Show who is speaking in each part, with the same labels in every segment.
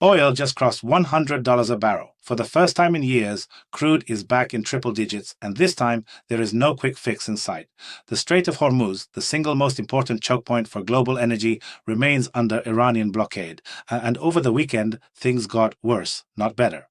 Speaker 1: Oil just crossed $100 a barrel. For the first time in years, crude is back in triple digits, and this time there is no quick fix in sight. The Strait of Hormuz, the single most important choke point for global energy, remains under Iranian blockade, and over the weekend things got worse, not better.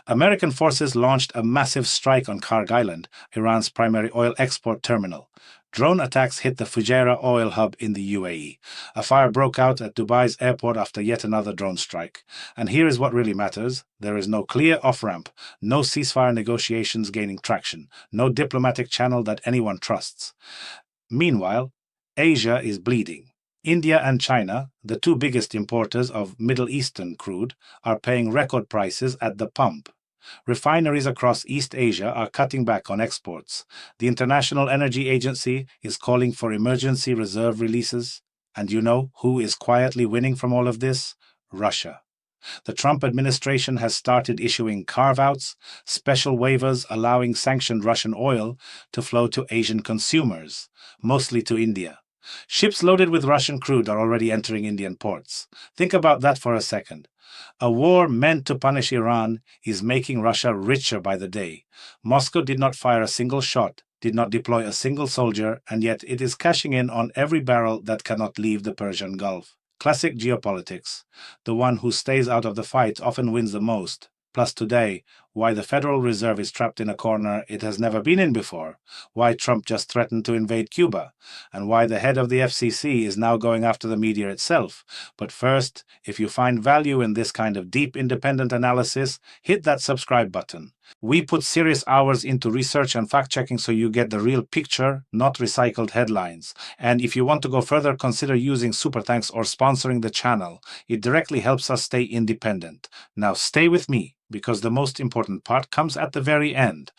Speaker 1: American forces launched a massive strike on Kharg Island, Iran's primary oil export terminal. Drone attacks hit the Fujairah oil hub in the UAE. A fire broke out at Dubai's airport after yet another drone strike. And here is what really matters. There is no clear off-ramp, no ceasefire negotiations gaining traction, no diplomatic channel that anyone trusts. Meanwhile, Asia is bleeding. India and China, the two biggest importers of Middle Eastern crude, are paying record prices at the pump. Refineries across East Asia are cutting back on exports. The International Energy Agency is calling for emergency reserve releases. And you know who is quietly winning from all of this? Russia. The Trump administration has started issuing carve-outs, special waivers allowing sanctioned Russian oil to flow to Asian consumers, mostly to India. Ships loaded with Russian crude are already entering Indian ports. Think about that for a second. A war meant to punish Iran is making Russia richer by the day. Moscow did not fire a single shot, did not deploy a single soldier, and yet it is cashing in on every barrel that cannot leave the Persian Gulf. Classic geopolitics. The one who stays out of the fight often wins the most. Plus today, why the Federal Reserve is trapped in a corner it has never been in before, why Trump just threatened to invade Cuba, and why the head of the FCC is now going after the media itself. But first, if you find value in this kind of deep independent analysis, hit that subscribe button. We put serious hours into research and fact-checking so you get the real picture, not recycled headlines. And if you want to go further, consider using Super Thanks or sponsoring the channel. It directly helps us stay independent. Now stay with me, because the most important part comes at the very end.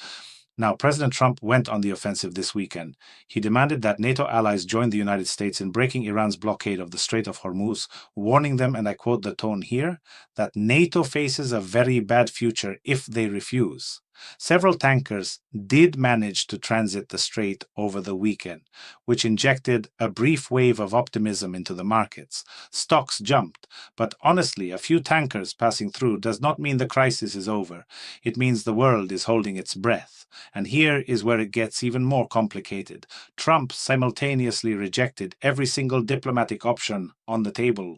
Speaker 1: Now, President Trump went on the offensive this weekend. He demanded that NATO allies join the United States in breaking Iran's blockade of the Strait of Hormuz, warning them, and I quote the tone here, that NATO faces a very bad future if they refuse. Several tankers did manage to transit the strait over the weekend, which injected a brief wave of optimism into the markets. Stocks jumped, but honestly, a few tankers passing through does not mean the crisis is over. It means the world is holding its breath. And here is where it gets even more complicated. Trump simultaneously rejected every single diplomatic option on the table.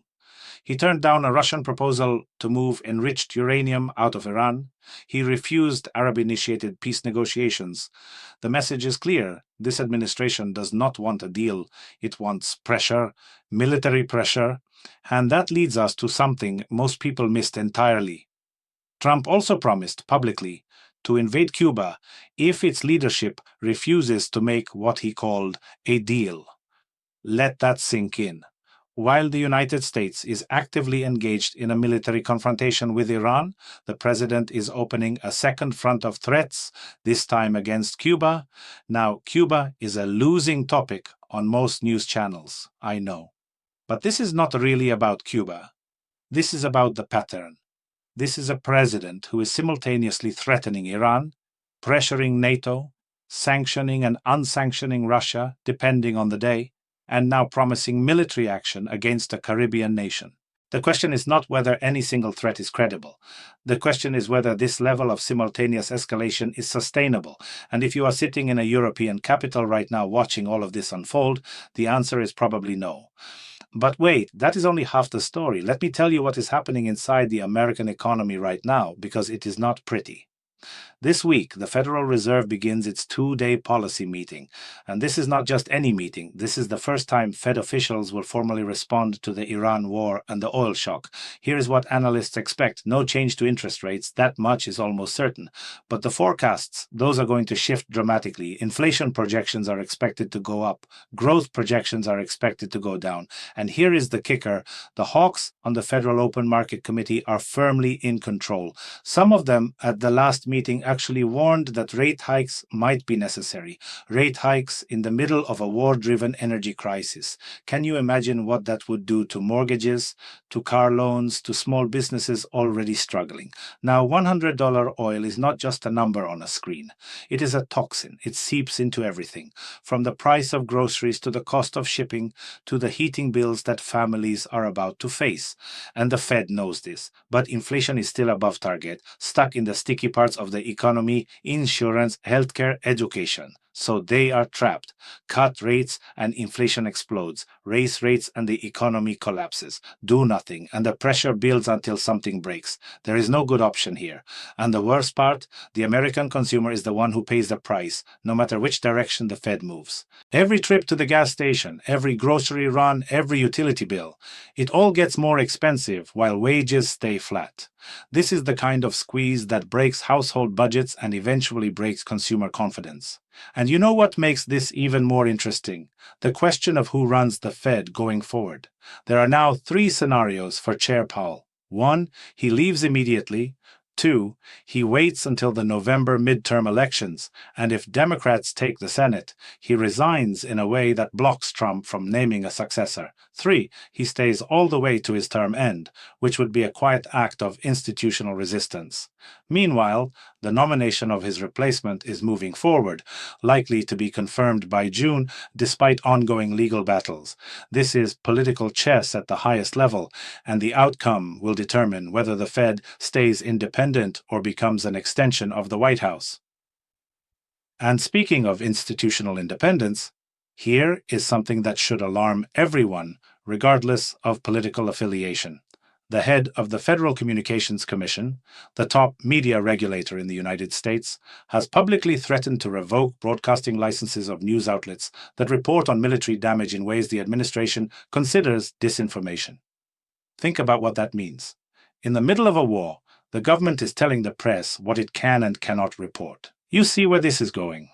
Speaker 1: He turned down a Russian proposal to move enriched uranium out of Iran. He refused Arab-initiated peace negotiations. The message is clear. This administration does not want a deal. It wants pressure, military pressure. And that leads us to something most people missed entirely. Trump also promised publicly to invade Cuba if its leadership refuses to make what he called a deal. Let that sink in. While the United States is actively engaged in a military confrontation with Iran, the president is opening a second front of threats, this time against Cuba. Now, Cuba is a losing topic on most news channels, I know. But this is not really about Cuba. This is about the pattern. This is a president who is simultaneously threatening Iran, pressuring NATO, sanctioning and unsanctioning Russia, depending on the day, and now promising military action against a Caribbean nation. The question is not whether any single threat is credible. The question is whether this level of simultaneous escalation is sustainable. And if you are sitting in a European capital right now watching all of this unfold, the answer is probably no. But wait, that is only half the story. Let me tell you what is happening inside the American economy right now, because it is not pretty. This week, the Federal Reserve begins its two-day policy meeting. And this is not just any meeting. This is the first time Fed officials will formally respond to the Iran war and the oil shock. Here is what analysts expect. No change to interest rates. That much is almost certain. But the forecasts, those are going to shift dramatically. Inflation projections are expected to go up. Growth projections are expected to go down. And here is the kicker. The hawks on the Federal Open Market Committee are firmly in control. Some of them at the last meeting actually warned that rate hikes might be necessary. Rate hikes in the middle of a war-driven energy crisis. Can you imagine what that would do to mortgages, to car loans, to small businesses already struggling? Now, $100 oil is not just a number on a screen. It is a toxin. It seeps into everything, from the price of groceries to the cost of shipping to the heating bills that families are about to face. And the Fed knows this, but inflation is still above target, stuck in the sticky parts of the economy, insurance, healthcare, education. So they are trapped. Cut rates and inflation explodes. Raise rates and the economy collapses. Do nothing and the pressure builds until something breaks. There is no good option here. And the worst part, the American consumer is the one who pays the price, no matter which direction the Fed moves. Every trip to the gas station, every grocery run, every utility bill, it all gets more expensive while wages stay flat. This is the kind of squeeze that breaks household budgets and eventually breaks consumer confidence. And you know what makes this even more interesting? The question of who runs the Fed going forward. There are now 3 scenarios for Chair Powell. 1, he leaves immediately. 2, he waits until the November midterm elections, and if Democrats take the Senate, he resigns in a way that blocks Trump from naming a successor. 3, he stays all the way to his term end, which would be a quiet act of institutional resistance. Meanwhile, the nomination of his replacement is moving forward, likely to be confirmed by June despite ongoing legal battles. This is political chess at the highest level, and the outcome will determine whether the Fed stays independent or becomes an extension of the White House. And speaking of institutional independence, here is something that should alarm everyone, regardless of political affiliation. The head of the Federal Communications Commission, the top media regulator in the United States, has publicly threatened to revoke broadcasting licenses of news outlets that report on military damage in ways the administration considers disinformation. Think about what that means. In the middle of a war, the government is telling the press what it can and cannot report. You see where this is going.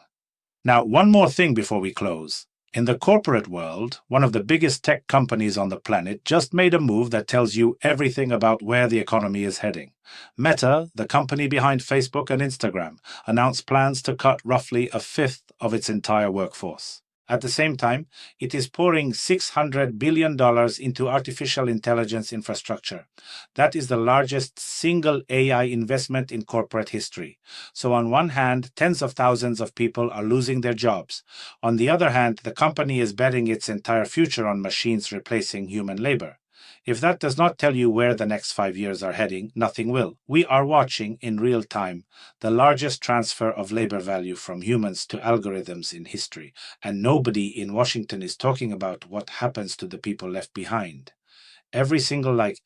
Speaker 1: Now, one more thing before we close. In the corporate world, one of the biggest tech companies on the planet just made a move that tells you everything about where the economy is heading. Meta, the company behind Facebook and Instagram, announced plans to cut roughly a fifth of its entire workforce. At the same time, it is pouring $600 billion into artificial intelligence infrastructure. That is the largest single AI investment in corporate history. So on one hand, tens of thousands of people are losing their jobs. On the other hand, the company is betting its entire future on machines replacing human labor. If that does not tell you where the next 5 years are heading, nothing will. We are watching in real time the largest transfer of labor value from humans to algorithms in history, and nobody in Washington is talking about what happens to the people left behind. Every single like,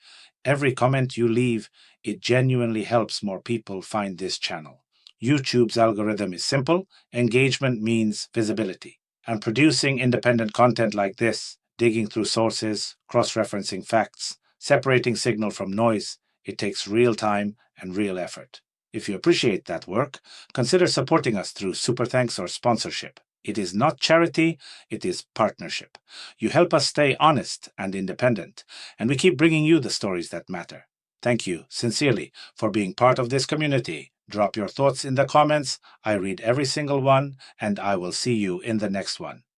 Speaker 1: every comment you leave, it genuinely helps more people find this channel. YouTube's algorithm is simple. Engagement means visibility. And producing independent content like this, digging through sources, cross-referencing facts, separating signal from noise, it takes real time and real effort. If you appreciate that work, consider supporting us through super thanks or sponsorship. It is not charity, it is partnership. You help us stay honest and independent, and we keep bringing you the stories that matter. Thank you, sincerely, for being part of this community. Drop your thoughts in the comments. I read every single one, and I will see you in the next one.